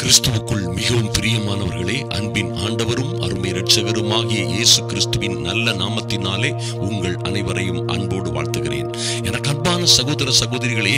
கிறிஸ்துவுக்குள் மிகவும் பிரியமானவர்களே, அன்பின் ஆண்டவரும் அருமை இரட்சகருமாகிய இயேசு கிறிஸ்துவின் நல்ல நாமத்தினாலே உங்கள் அனைவரையும் அன்போடு வாழ்த்துகிறேன். எனக்கு அன்பான சகோதர சகோதரிகளே,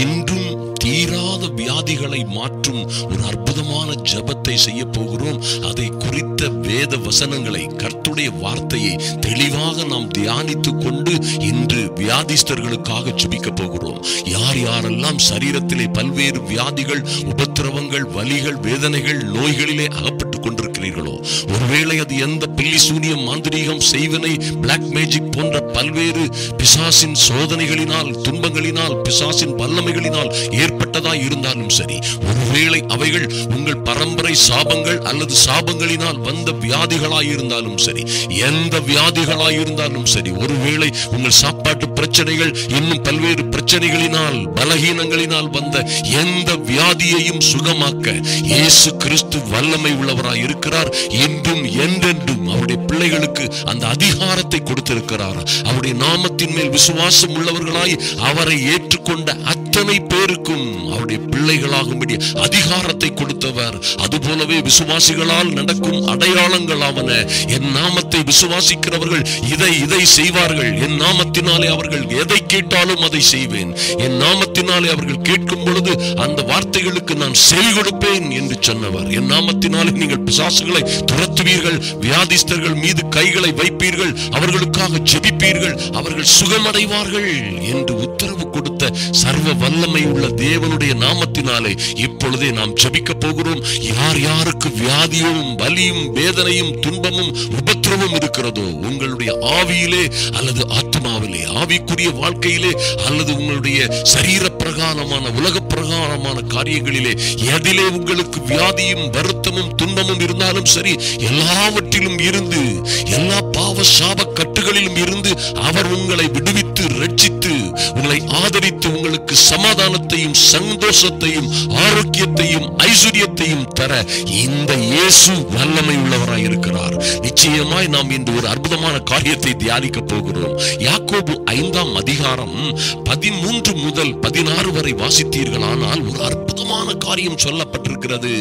என்றும் தீராத வியாதிகளை மாற்றும் ஒரு அற்புதமான ஜெபத்தை செய்ய போகிறோம். அதை குறித்த வேத வசனங்களை, கர்த்தருடைய வார்த்தையை தெளிவாக நாம் தியானித்துக் கொண்டு இன்று வியாதிஸ்தர்களுக்காக ஜெபிக்க போகிறோம். யார் யாரெல்லாம் சரீரத்திலே பல்வேறு வியாதிகள், உபத்திரவங்கள், வலிகள், வேதனைகள், நோய்களிலே அகப்பட்டுக் கொண்டிருக்கிறீர்களோ, ஒருவேளை அது எந்த பில்லி சூனியம், மாந்திரீகம், செய்வனை, பிளாக் மேஜிக் போன்ற பல்வேறு பிசாசின் சோதனைகளினால், துன்பங்களினால், பிசாசின் வல்லமைகளினால் ஏற்பட்டதாய் இருந்தாலும் சரி, ஒருவேளை அவைகள் உங்கள் பரம்பரை சாபங்கள் அல்லது சாபங்களினால் வந்த வியாதிகளாய் இருந்தாலும் சரி, எந்த வியாதிகளாய் இருந்தாலும் சரி, ஒருவேளை உங்கள் சாப்பாட்டு பிரச்சனைகள், இன்னும் பல்வேறு பிரச்சனைகளினால், பலகீனங்களினால் வந்த எந்த வியாதியையும் சுகமாக்க இயேசு கிறிஸ்து வல்லமை உள்ளவராய் இருக்கிறார். என்றும் என்றென்றும் அவருடைய பிள்ளைகளுக்கு அந்த அதிகாரத்தை கொடுத்திருக்கிறார். அவருடைய நாமத்தின் மேல் விசுவாசம் உள்ளவர்களாய் அவரை ஏற்றுக்கொண்ட அத்தனை பேருக்கும் அவருடைய பிள்ளைகளாகும்படி அதிகாரத்தை கொடுத்தவர். அதுபோலவே விசுவாசிகளால் நடக்கும் அடையாளங்களாவன, என் நாமத்தை விசுவாசிக்கிறவர்கள் இதை செய்வார்கள், என் நாமத்தினாலே அவர்கள் எதை கேட்டாலும் அதை செய்வேன், என் நாமத்தினாலே அவர்கள் கேட்கும் பொழுது அந்த வார்த்தைகளுக்கு நான் செவி கொடுப்பேன் என்று சொன்னவர். என் நாமத்தினாலே நீங்கள் பிசாசுகளை துரத்துவீர்கள், வியாதிஸ்தர்கள் மீது கைகளை வைப்பீர்கள், அவர்களுக்காக ஜெபிப்பீர்கள், அவர்கள் சுகமடைவார்கள் என்று உத்தரவு கொடுத்த சர்வ வல்லமை உள்ள தேவனுடைய நாமத்தினாலே இப்பொழுதே நாம் ஜெபிக்க போகிறோம். யார் யாருக்கு வியாதியும், வலியும், வேதனையும், துன்பமும், உபத்திரமும் இருக்கிறதோ, உங்களுடைய ஆவியிலே அல்லது ஆத்மாவிலே, ஆவிக்குரிய வாழ்க்கையிலே அல்லது உங்களுடைய சரீர பிரகாரமான, உலக பிரகாரமான காரியங்களிலே எதிலே உங்களுக்கு வியாதியும், வருத்தமும், துன்பமும் இருந்தாலும் சரி, எல்லாவற்றிலும் இருந்து, எல்லா பாவ சாப கட்டுகளிலும் இருந்து அவர் உங்களை விடுவித்து, ரட்சித்து, உங்களை ஆதரித்து, உங்களுக்கு சமாதானத்தையும், சந்தோஷத்தையும், ஆரோக்கியத்தையும், ஐஸ்வர்யத்தையும் தர இந்த இயேசு வல்லமை உள்ளவராய் இருக்கிறார். நிச்சயமாய் நாம் இந்த ஒரு அற்புதமான காரியத்தை தியானிக்க போகிறோம். யாக்கோபு 5ஆம் அதிகாரம் 13 முதல் 16 வரை வாசித்தீர்களானால் ஒரு அற்புதமான காரியம் சொல்லப்பட்டிருக்கிறது.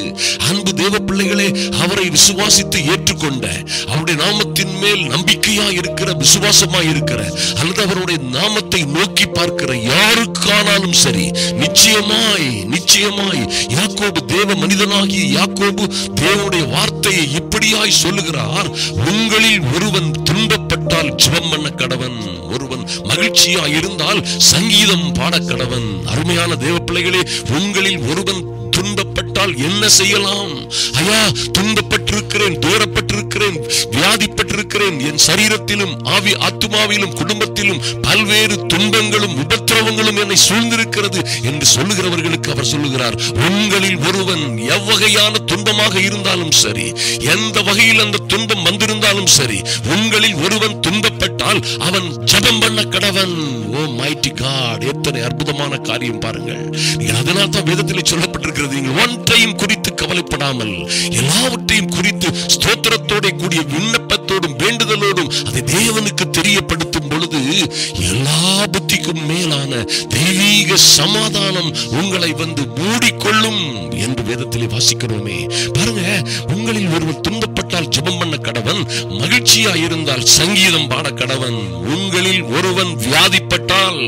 அன்பு தேவ பிள்ளைகளே, அவரை விசுவாசித்து ஏற்றுக்கொண்ட, அவருடைய நாமத்தின் மேல் நம்பிக்கையா இருக்கிற, விசுவாசமா இருக்கிற, அல்லது அவருடைய நாமத்தை நோக்கி பார்க்கிற யாருக்கானாலும் சரி, நிச்சயமாய் யாக்கோபு, தேவ மனிதனாகிய யாக்கோபு தேவனுடைய வார்த்தையை இப்படியாய் சொல்லுகிறார். உங்களில் ஒருவன் துன்பப்பட்டால் ஜெபம் பண்ண கடவன், ஒருவன் மகிழ்ச்சியா இருந்தால் சங்கீதம் பாட கடவன். அருமையான தேவ பிள்ளைகளே, உங்களில் ஒருவன் துன்பப்பட்டால் என்ன செய்யலாம்? ஐயா, துன்பப்பட்டிருக்கிறேன், தூரப்பட்டிருக்கிறேன், வியாதிப்பட்டிருக்கிறேன், என் சரீரத்திலும், ஆவி ஆத்துமாவிலும், குடும்பத்திலும் பல்வேறு துன்பங்களும், உபத்திரவங்களும் என்னை சூழ்ந்திருக்கிறது என்று சொல்லுகிறவர்களுக்கு அவர் சொல்லுகிறார், உங்களில் ஒருவன் எவ்வகையான துன்பமாக இருந்தாலும் சரி, எந்த வகையில் அந்த துன்பம் வந்திருந்தாலும் சரி, உங்களில் ஒருவன் துன்பப்பட்டால் அவன் ஜெபம் பண்ண கடவன். ஓ மைட்டி காட், எத்தனை அற்புதமான காரியம் பாருங்கள். அதனால் தான் வேதத்திலே சொல்லப்பட்டிருக்கிறது, நீங்கள் ஒன்றையும் குறித்து கவலைப்படாமல் எல்லாவற்றையும் குறித்து ஸ்தோத்திரத்தோட கூடிய விண்ணப்பத்தோடும் வேண்டுதலோடும் அதை தேவனுக்கு தெரியப்படுத்தும் பொழுது எல்லா புத்திக்கும் மேலான தெய்வீக சமாதானம் உங்களை வந்து மூடிக்கொள்ளும் என்று வேதத்திலே வாசிக்கிறோமே. பாருங்க, உங்களில் ஒருவன் துன்பப்பட்டால் ஜெபம் பண்ண கடவன், மகிழ்ச்சியா இருந்தால் சங்கீதம் பாட கடவன். உங்களில் ஒருவன் வியாதிப்பட்டால்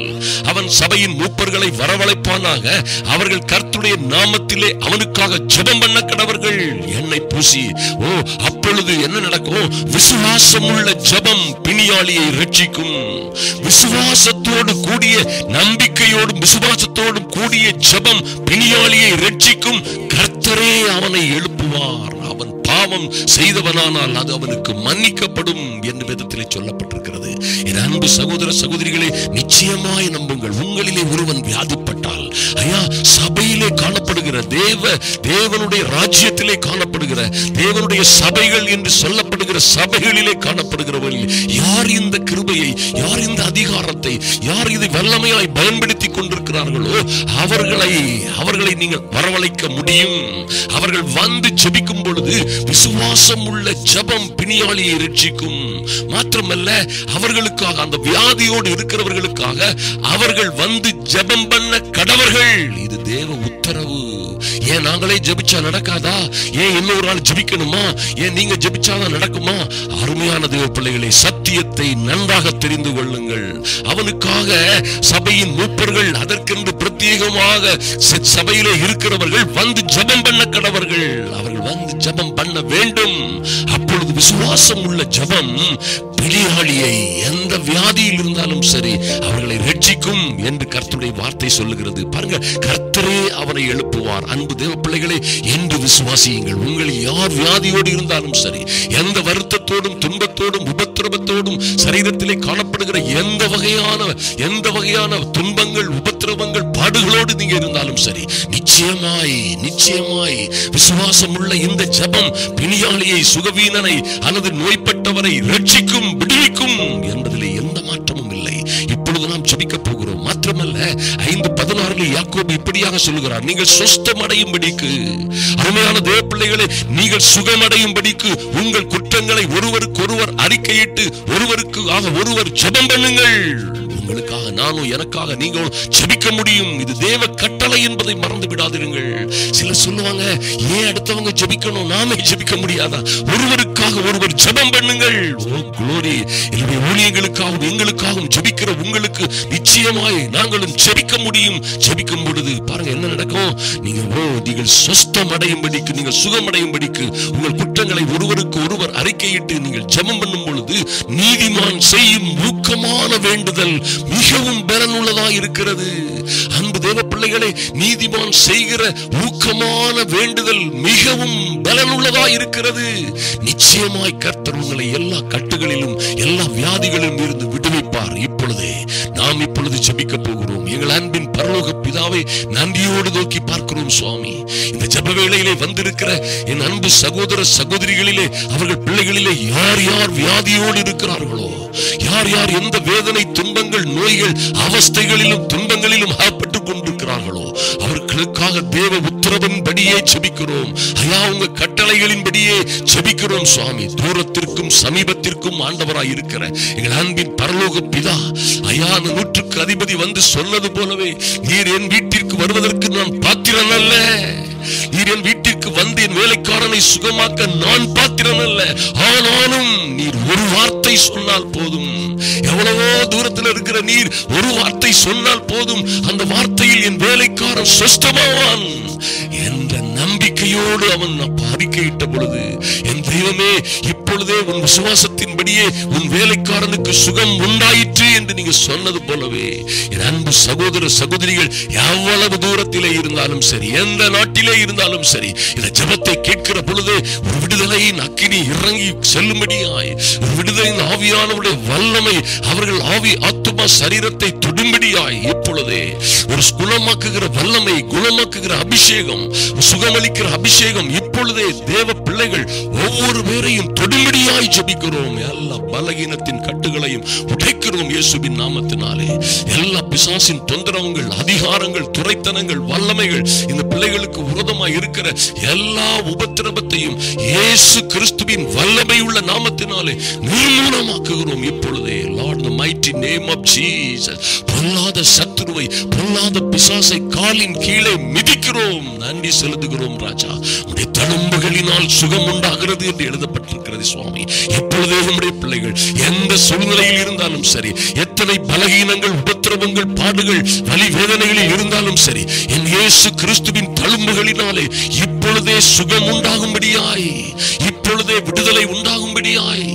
அவன் சபையின் மூப்பர்களை வரவழைப்பானாக, அவர்கள் கர்த்தருடைய நாமத்திலே அவனுக்காக ஜெபம் பண்ண கடவர்கள், எண்ணெய் பூசி. ஓ, அப்பொழுது என்ன நடக்கும்? விசுவாசம் உள்ள ஜெபம் பிணியாளியை ரட்சிக்கும். விசுவாசத்தோடு கூடிய, நம்பிக்கையோடும் விசுவாசத்தோடும் கூடிய ஜெபம் பிணியாளியை ரட்சிக்கும். கர்த்தரே அவனை எழுப்புவார். அவன் பாவம் செய்தவனானால் அது அவனுக்கு மன்னிக்கப்படும் என்று வேதத்திலே சொல்லப்பட்டிருக்கிறது. என் அன்பு சகோதர சகோதரிகளே, நிச்சயமாய் நம்புங்கள். உங்களிலே ஒருவன் வியாதிப்பட்டால், ஐயா, சபையிலே காணப்படுகிற தேவனுடைய ராஜ்யத்திலே காணப்படுகிற, தேவனுடைய சபைகள் என்று சொல்லப்படுகிற சபைகளிலே காணப்படுகிறவர்கள் யார் இந்த கிருபையை, யார் இந்த அதிகாரத்தை, யார் இதை வல்லமையாய் பயன்படுத்தி கொண்டிருக்கிறார்களோ அவர்களை நீங்கள் வரவழைக்க முடியும். அவர்கள் வந்து ஜெபிக்கும் பொழுது விசுவாசம் உள்ள ஜெபம் பிணியாளியை ரட்சிக்கும். மாத்திரமல்ல, அவர்களுக்காக, அந்த வியாதியோடு இருக்கிறவர்களுக்காக அவர்கள் வந்து ஜெபம் பண்ண கடவர்கள். இது தேவ உத்தரவு. ஏன் நாங்களே ஜெபிச்சா நடக்காதா? ஏன் இன்னொரு ஆள் ஜெபிக்கணுமா? ஏன் நீங்க ஜெபிச்சாதான் நடக்குமா? அருமையான தேவ பிள்ளைகளை, சத்தியத்தை நன்றாக தெரிந்து கொள்ளுங்கள். அவனுக்காக சபையின் மூப்பர்கள், அதற்கென்று பிரத்யேகமாக சபையிலே இருக்கிறவர்கள் வந்து ஜெபம் பண்ண கடவர்கள். அவர்கள் வந்து ஜெபம் பண்ண வேண்டும். அப்பொழுது விசுவாசம் உள்ள ஜெபம் பிணியாளியை எந்த வியாதியில் இருந்தாலும் சரி அவர்களை ரட்சிக்கும் என்று கர்த்தருடைய வார்த்தை சொல்லுகிறது. பாருங்க, கர்த்தரே அவனை எழுப்புவார். அன்பு தேவ பிள்ளைகளே, என்று விசுவாசியுங்கள். உங்களை யார் வியாதியோடு இருந்தாலும் சரி, எந்த வருத்தத்தோடும் துன்பத்தோடும் உபத்திரவத்தோடும் சரீரத்திலே காணப்படுகிற எந்த வகையான துன்பங்கள், உபத்திரவங்கள், பாடுகளோடு நீங்க இருந்தாலும் சரி, நிச்சயமாய் விசுவாசம் உள்ள இந்த ஜெபம் பிணியாளியை, சுகவீனனை அல்லது நோய்பட்டவரை ரட்சிக்கும், விடுவிக்கும் என்பதிலே எந்த மாற்றமும் இல்லை. இப்பொழுது நாம் ஜெபிக்க போகிறோம். மாத்திரமல்ல, 5:16 யாக்கோபு இப்படியாக சொல்லுகிறார், நீங்கள் சொஸ்தமடையும்படிக்கு, அருமையான தேவ பிள்ளைகளே, நீங்கள் சுகமடையும்படிக்கு உங்கள் குற்றங்களை ஒருவருக்கொருவர் அறிக்கையிட்டு ஒருவர் ஜெபம் பண்ணுங்கள். உங்களுக்காக நானும் எனக்காக நீங்களும் ஜெபிக்க முடியும். இது தேவ கட்டளை என்பதை மறந்து விடாதீர்கள். சிலர் சொல்லுவாங்க, ஏன் அடுத்தவங்க ஜெபிக்கணும், நாமே ஜெபிக்க முடியாதா? ஒருவருக்காக ஒருவர் ஜெபம் பண்ணுங்கள். ஓ குளோரி! என்னுடைய ஊழியர்களுக்காகவும் எங்களுக்காகவும் ஜெபிக்கிற உங்களுக்கு நிச்சயமாய் நாங்களும் ஜெபிக்க முடியும். ஜெபிக்கும் பொழுது பாருங்க என்ன நடக்கும். நீங்கள் சொஸ்தமடையும்படிக்கு, நீங்கள் சுகமடையும்படிக்கு உங்கள் குற்றங்களை ஒருவருக்கு ஒருவர் அறிக்கையிட்டு நீங்கள் ஜெபம் பண்ணும் பொழுது நீதிமான் செய்யும் ஊக்கமான வேண்டுதல் மிகவும் பலனுள்ளதா இருக்கிறது. அன்பு தேவ பிள்ளைகளே, நீதிமான் செய்கிற ஊக்கமான வேண்டுதல் மிகவும் பலனுள்ளதா இருக்கிறது. நிச்சயமாய் கர்த்தர் உங்களை எல்லா கட்டுகளிலும் எல்லா வியாதிகளிலும் இருந்து விடுவிப்பார். நாம் இப்பொழுது ஜெபிக்க போகிறோம். எங்கள் அன்பின் பரலோக பிதாவை நன்றியோடு நோக்கி பார்க்கிறோம் சுவாமி. இந்த ஜெப வேளையிலே வந்திருக்கிற என் அன்பு சகோதர சகோதரிகளிலே, அவர்கள் பிள்ளைகளிலே யார் யார் வியாதியோடு இருக்கிறார்களோ, யார் யார் எந்த வேதனை, துன்பங்கள், நோய்கள், அவஸ்தைகளிலும் துன்பங்களிலும் அகப்பட்டுக் கொண்டிருக்கிறார்களோ அவர்களுக்காக தேவ உத்தரவின்படியே ஜெபிக்கிறோம். ஐயா, உங்க கட்டளைகளின்படியே ஜெபிக்கிறோம் சுவாமி. தூரத்திற்கும் சமீபத்திற்கும் ஆண்டவராய் இருக்கிற எங்கள் அன்பின் பரலோக பிதா, ஐயா, அந்த 100க்கு அதிபதி வந்து சொன்னது போலவே, நீர் என் வீட்டிற்கு வருவதற்கு நான் பாத்திரன் அல்ல. நீர் என் வீட்டிற்கு வந்து என் வேலைக்காரனை சுகமாக்க நான் பாத்திரன் அல்ல. ஆனாலும் நீர் ஒரு வார்த்தை சொன்னால் போதும். எவ்வளவோ தூரத்தில் இருக்கிற நீர் ஒரு வார்த்தை சொன்னால் போதும், அந்த வார்த்தையில் என் வேலைக்காரன் சொஸ்தமாவான் என்ற நம்பிக்கையோடு அவன் அறிக்கையிட்ட பொழுது, என் தெய்வமே, இப்பொழுதே உன் விசுவாசத்தின்படியே உன் வேலைக்காரனுக்கு சுகம் உண்டாயிற்று என்று நீங்க சொன்னது போலவே, என் அன்பு சகோதர சகோதரிகள் எவ்வளவு தூரத்திலே இருந்தாலும் சரி, எந்த நாட்டிலே இருந்தாலும் சரி, இந்த ஜெபத்தை கேட்கிற பொழுது ஒரு விடுதலையின் அக்கினி இறங்கி செல்லும்படியாய், ஒரு விடுதலையின் ஆவியானவருடைய வல்லமை அவர்கள் ஆவி, ஆத்துமா, சரீரத்தை தொடும்படியாய் இப்பொழுதே ஒரு குணமாக்குகிற வல்லமை, குணமாக்குகிற அபிஷேகம், சுகமளிக்கிற அபிஷேகம் இப்பொழுதே தேவ பிள்ளைகள் ஒவ்வொரு பேரையும் தொடும்படியாய் ஜெபிக்கிறோம். எல்லா பலகீனத்தின் கட்டுகளையும் உடைக்கிறோம் இயேசுவின் நாமத்தினாலே. எல்லா பிசாசின் தொந்தரவுகள், அதிகாரங்கள், துரைத்தனங்கள், வல்லமைகள், இந்த பிள்ளைகளுக்கு விரோதமாய் இருக்கிற எல்லா உபத்திரவத்தையும் இயேசு கிறிஸ்துவின் வல்லமை உள்ள நாமத்தினாலே நிர்மூலமாக்குகிறோம் இப்பொழுதே. Lord, in the mighty name of Jesus, பொல்லாத சத்துருவை, பொல்லாத பிசாசை காலின் கீழே மிதிக்கிறோம். நன்றி செலுத்துகிறோம் ராஜா. உடைய தழும்புகளினால் சுகம் உண்டாகிறது என்று எழுதப்பட்டிருக்கிறது சுவாமி. எப்பொழுதே நம்முடைய பிள்ளைகள் எந்த சூழ்நிலையில் இருந்தாலும் சரி, எத்தனை பலகீனங்கள், உபத்திரவங்கள், பாடுகள், வலி வேதனைகளில் இருந்தாலும் சரி, என் இயேசு கிறிஸ்துவின் தழும்புகளினாலே இப்பொழுதே சுகம் உண்டாகும்படியாய், இப்பொழுதே விடுதலை உண்டாகும்படியாய்,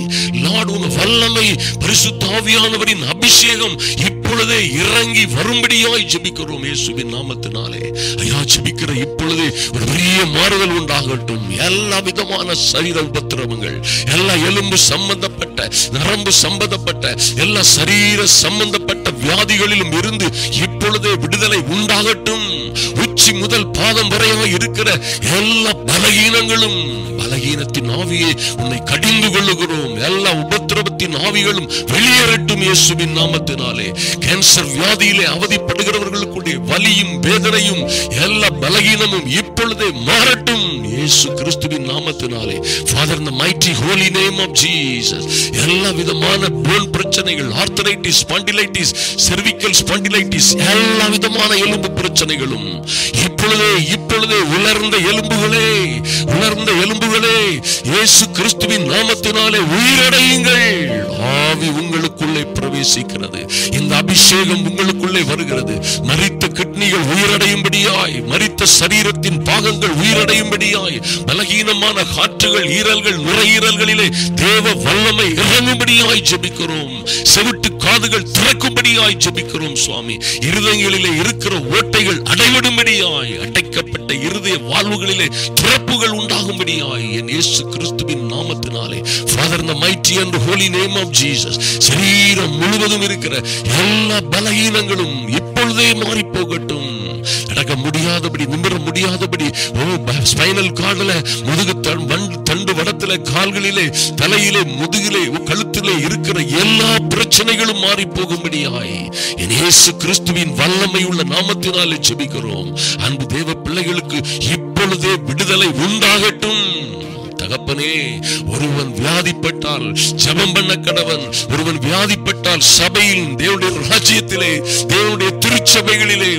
லார்ட், உங்க வல்லமை, பரிசுத்த ஆவியானவரின் அபிஷேகம் இப்பொழுதே இறங்கி வரும்படியாய் ஜெபிக்கிறோம் இயேசுவின் நாமத்தினாலே. ஐயா, ஜெபிக்கிற இப்பொழுதே ஒரு பெரிய மாறுதல் உண்டாகட்டும். எல்லா விதமான சரீர உபத்திரவங்கள், எல்லா எலும்பு சம்பந்தப்பட்ட, நரம்பு சம்பந்தப்பட்ட, எல்லா சரீர சம்பந்தப்பட்ட வியாதிகளிலும் இருந்து இப்பொழுதே விடுதலை உண்டாகட்டும். உச்சி முதல் பாதம் வரையாக இருக்கிற எல்லா பலகீனங்களும், பலகீனத்தின் ஆவியை உன்னை கடிந்து கொள்ளுகிறோம். எல்லா உபத்திரவத்தின் ஆவிகளும் வெளியேறட்டும் இயேசுவின் நாமத்தினாலே. கேன்சர் வியாதியிலே அவதிப்படுகிறவர்களுடைய வலியும் வேதனையும் எல்லா பலகீனமும் இப்பொழுதே மாறட்டும் உயிரடையட்டும் இயேசு கிறிஸ்துவின் நாமத்தினாலே. ஃபாதர், இந்த mighty holy name of Jesus, எல்லா விதமான போன் பிரச்சனைகள், ஆர்த்தரைட்டிஸ், ஸ்பாண்டிலைட்டிஸ், செர்விக்கல் ஸ்பாண்டிலைட்டிஸ், எல்லா விதமான எலும்பு பிரச்சனைகளும் இப்பொழுதே உலர்ந்த எலும்புகளே இயேசு கிறிஸ்துவின் நாமத்தினாலே உயிரடையுங்கள். ஆவி உங்களுக்குள்ளே பிரவேசிக்கிறது. இந்த அபிஷேகம் உங்களுக்குள்ளே வருகிறது. மரித்த கிட்னிகள் உயிரடையும்படியாய், மரித்த சரீரத்தின் பாகங்கள் உயிரடையும்படியாய், பலகீனமான காற்றுகள், ஈரல்கள், நுரையீரல்களிலே தேவ வல்லமை இறங்கும்படியாய் ஜெபிக்கிறோம். செவிட்டு காதுகள் திறக்கும்படியாய் ஜெபிக்கிறோம் சுவாமி. இருதயங்களிலே இருக்கிற ஓட்டைகள் அடைபடும்படியாய், அடைக்கப்பட்ட இருதய வாழ்வுகளிலே திறப்புகள் உண்டாகும்படியாய் என் இயேசு கிறிஸ்துவின் நாமத்தினாலே. ஃபாதர், இந்த mighty and holy name of Jesus, சரீரம் முழுவதும் இருக்கிற எல்லா பலகீனங்களும் இப்பொழுதே மாறி போகட்டும். நடக்க முடியாதபடி, நிமிர முடியாதபடி, ஸ்பைனல் கார்டுல, முதுகு தண்டு வடத்திலே, கால்களிலே, தலையிலே, முதுகிலே, கழுத்திலே இருக்கிற எல்லா பிரச்சனைகளும் மாறி போகும்படியாய் என் இயேசு கிறிஸ்துவின் வல்லமை உள்ள நாமத்தினாலே ஜெபிக்கிறோம். அன்பு தேவ பிள்ளைகளுக்கு இப்பொழுதே விடுதலை உண்டாகட்டும். தகப்பனே, ஒருவன் வியாதிப்பட்டால் ஜெபம் பண்ண கடவன். ஒருவன் வியாதிப்பட்டால் சபையில், தேவனுடைய ராஜ்யத்திலே, தேவனுடைய திருச்சபைகளிலே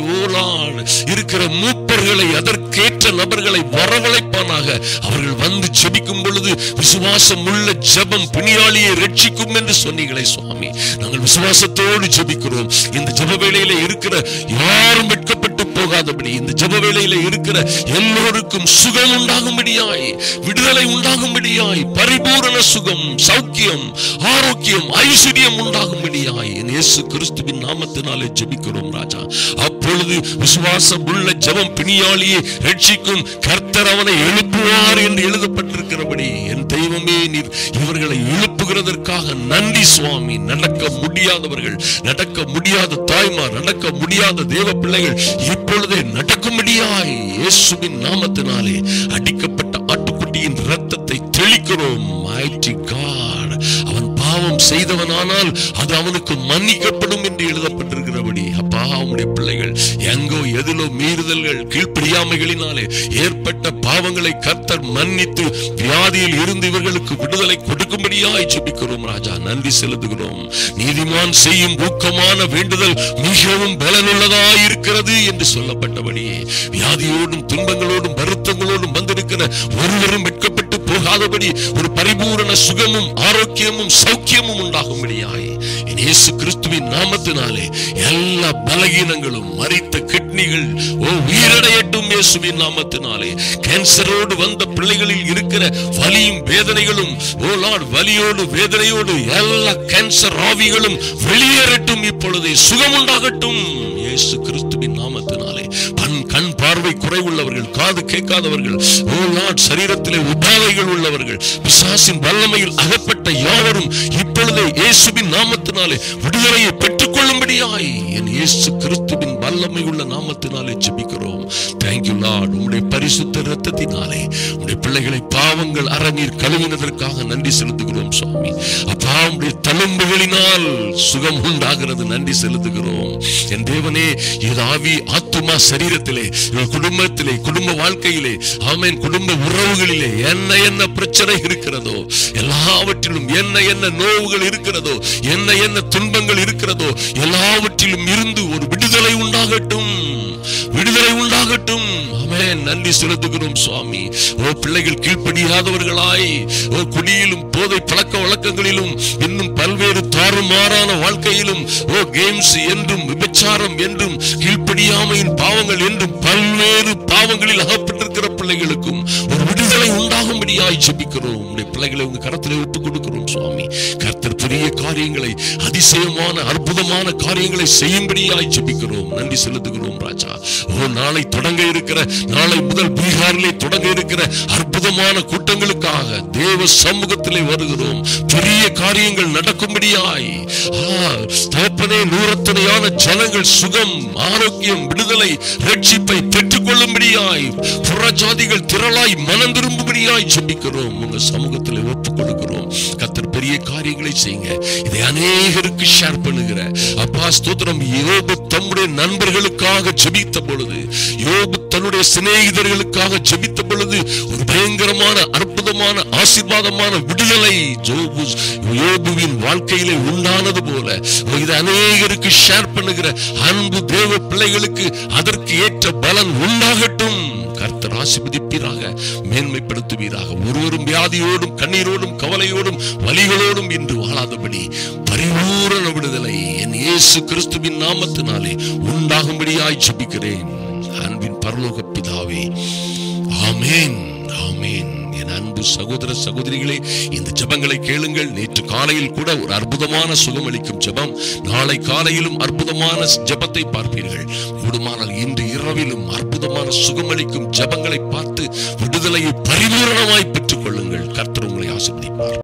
இருக்கிற மூப்பர்களை, அதற்கேற்ற நபர்களை வரவழைப்பானாக. அவர்கள் வந்து ஜெபிக்கும் பொழுது விசுவாசம் உள்ள ஜெபம் பிணியாளியை ரட்சிக்கும் என்று சொன்னீங்களே சுவாமி. நாங்கள் விசுவாசத்தோடு ஜெபிக்கிறோம். இந்த ஜெப வேளையிலே இருக்கிற யாரும் வெட்கப்பட்டு போகாதபடி, இந்த ஜெப வேளையிலே இருக்கிற எல்லோருக்கும் சுகம் உண்டாகும்படியாய், விடுதலை உண்டாகும்படியாய், பரிபூரண சுகம், சௌக்கியம், ஆரோக்கியம், ஐஸ்வர்யம் உண்டாகும்படியாய் என் இயேசு கிறிஸ்துவின் நாமத்தினாலே ஜெபிக்கிறோம் ராஜா. அப்பொழுது விசுவாசம் உள்ள ஜெபம் பிணியாளியை ரட்சிக்கும், கர்த்தர் அவனை எழுப்புவார் என்று எழுதப்பட்டிருக்கிறபடி என் தெய்வமே, நீர் இவர்களை எழுப்புகிறதற்காக நன்றி சுவாமி. நடக்க முடியாதவர்கள், நடக்க முடியாத தாய்மார், நடக்க முடியாத தேவ பிள்ளைகள் இப்பொழுதே நடக்கும்படியாய் இயேசுவின் நாமத்தினாலே அடிக்கப்பட்ட ஆட்டுக்குட்டியின் இரத்தத்தை தெளிக்கிறோம். மைட்டி காட், அவன் பாவம் செய்தவனானால் அது அவனுக்கு மன்னிக்கப்படும் என்று எழுதப்பட்டிருக்கிறபடி அப்பா, அவனுடைய பிள்ளைகள் எங்கோ எதிலோ மீறுதல்கள், கீழ்ப்படியாமைகளினாலே ஏற்பட்ட பாவங்களை கர்த்தர் மன்னித்து வியாதியில் இருந்து இவர்களுக்கு விடுதலை கொடுக்கும்படியாய் ஜெபிக்கிறோம் ராஜா. நன்றி செலுத்துகிறோம். நீதிமான் செய்யும் ஊக்கமான வேண்டுதல் மிகவும் பலனுள்ளதாய் இருக்கிறது என்று சொல்லப்பட்டபடியே வியாதியோடும் துன்பங்களோடும் வருத்தங்களோடும் வந்திருக்கிற ஒருவரும் வெட்கப்பட்டு போகாதபடி ஒரு பரிபூரண சுகமும் ஆரோக்கியமும் சௌக்கியமும் உண்டாகும்படியாய் இயேசு கிறிஸ்துவின் நாமத்தினாலே எல்லா பலகீனங்களும், மரித்த கிட்னிகள் உயிரடையட்டும் இயேசுவின் நாமத்தினாலே. கேன்சரோடு வந்த பிள்ளைகளில் இருக்கிற வலியும் வேதனைகளும், வலியோடு வேதனையோடு எல்லா கேன்சர் ஆவிகளும் வெளியேறட்டும். இப்பொழுதே சுகம் உண்டாகட்டும் இயேசு கிறிஸ்துவின் நாமத்தினாலே. கண் பார்வை குறைவுள்ளவர்கள், காது கேட்காதவர்கள், சரீரத்திலே உபாதைகள் உள்ளவர்கள், பிசாசின் வல்லமையில் அகப்பட்ட யாவரும் இப்பொழுதே இயேசுவின் நாமத்தினாலே விடுதலையை பெற்றுக் கொள்ளும்படியாய் என் இயேசு கிறிஸ்துவின் வல்லமை உள்ள நாமத்தினாலே ஜெபிக்கிறோம். Thank you Lord. உம்முடைய பரிசுத்த இரத்தத்தினாலே உம்முடைய பிள்ளைகளை பாவங்கள் அறநீர் கழுவினதற்காக நன்றி செலுத்துகிறோம் சுவாமி. அப்பா, உம்முடைய தழும்புகளினால் சுகம் உண்டாகிறது, நன்றி செலுத்துகிறோம். என் தேவனே, இது ஆவி, ஆத்துமா, சரீரத்திலே, குடும்பத்திலே, குடும்ப வாழ்க்கையிலே, ஆமென், குடும்ப உறவுகளிலே என்ன பிரச்சனை இருக்கிறதோ, எல்லாவற்றிலும் என்ன நோவுகள் இருக்கிறதோ, என்ன துன்பங்கள் இருக்கிறதோ, எல்லாவற்றிலும் இருந்து ஒரு விடுதலை உண்டாகட்டும், விடுதலை உண்டாகட்டும். ஆமென், நன்றி செலுத்துகிறோம் சுவாமி. பிள்ளைகள் கீழ்ப்படியாதவர்களாய் குடியிலும் போதை பழக்க வழக்கங்களிலும் இன்னும் பல்வேறு தாறுமாறான வாழ்க்கையிலும் கேம்ஸ் என்றும் விபச்சாரம் என்றும் கீழ்ப்படியாமையின் பாவங்கள் என்றும் பல்வேறு பாவங்களில் அகப்பட்டிருக்கிற பிள்ளைகளுக்கும் ஒரு விடுதலை உண்டாகும்படியாய் ஜெபிக்கிறோம். உங்களுடைய பிள்ளைகளை உங்க கரத்திலே ஒப்புக் கொடுக்கிறோம் சுவாமி. கர்த்தர் பெரிய காரியங்களை, அதிசயமான அற்புதமான காரியங்களை செய்யும்படியாய் ஜெபிக்கிறோம். நன்றி செலுத்துகிறோம் ராஜா. நாளை தொடங்க இருக்கிற, நாளை முதல் பீகாரிலே தொடங்க இருக்கிற அற்புதமான கூட்டங்களுக்காக தேவ சமூகத்திலே வருகிறோம். பெரிய காரியங்கள் நடக்கும்படியாய் தகப்பனே, நூறத்தனையான ஜனங்கள் சுகம், ஆரோக்கியம், விடுதலை, ரட்சிப்பை பெற்றுக் கொள்ளும்படியாய் புறஜாதிகள் திரளாய் மனம் திரும்பும்படியாய் ஜெபிக்கிறோம். உங்க சமூகத்தில் ஒப்புக் கொடுக்கிறோம். கர்த்தர் பெரிய காரியங்களை செய்யுங்க. இதை அநேகருக்கு ஷேர் பண்ணுகிற அப்பா ஸ்தோத்திரம். யோபு தம்முடைய நண்பர்களுக்காக ஜெபித்த பொழுது, யோபு தன்னுடைய சிநேகிதர்களுக்காக ஜெபித்த பொழுது ஒரு பயங்கரமான அற்புதமான ஆசீர்வாதமான விடுதலை யோபுவின் வாழ்க்கையிலே உண்டானது போல இது அநேகருக்கு ஷேர் பண்ணுகிற அன்பு தேவ பிள்ளைகளுக்கு அதற்கு ஏற்ற பலன் உண்டாகட்டும். கர்த்தர் ஆசீர்வதிப்பீராக, மேன்மைப்படுத்துவீராக. ஒருவரும் வியாதியோடும் கண்ணீரோடும் கவலையோடும் வலிகளோடும் இன்று வாழாதபடி பரிபூரண விடுதலை என் இயேசு கிறிஸ்துவின் நாமத்தினாலே உண்டாகும்படியாய் ஜெபிக்கிறேன் அன்பின் பரலோக பிதாவே. ஆமென், ஆமென். என் அன்பு சகோதர சகோதரிகளே, இந்த ஜெபங்களை கேளுங்கள். நேற்று காலையில் கூட ஒரு அற்புதமான சுகமளிக்கும் ஜெபம், நாளை காலையிலும் அற்புதமான ஜெபத்தை பார்ப்பீர்கள். கூடுமானால் இன்று இரவிலும் அற்புதமான சுகமளிக்கும் ஜெபங்களை பார்த்து விடுதலையை பரிபூரணமாய் பெற்றுக் கொள்ளுங்கள். கர்த்தர் உங்களை ஆசீர்வதிப்பார்.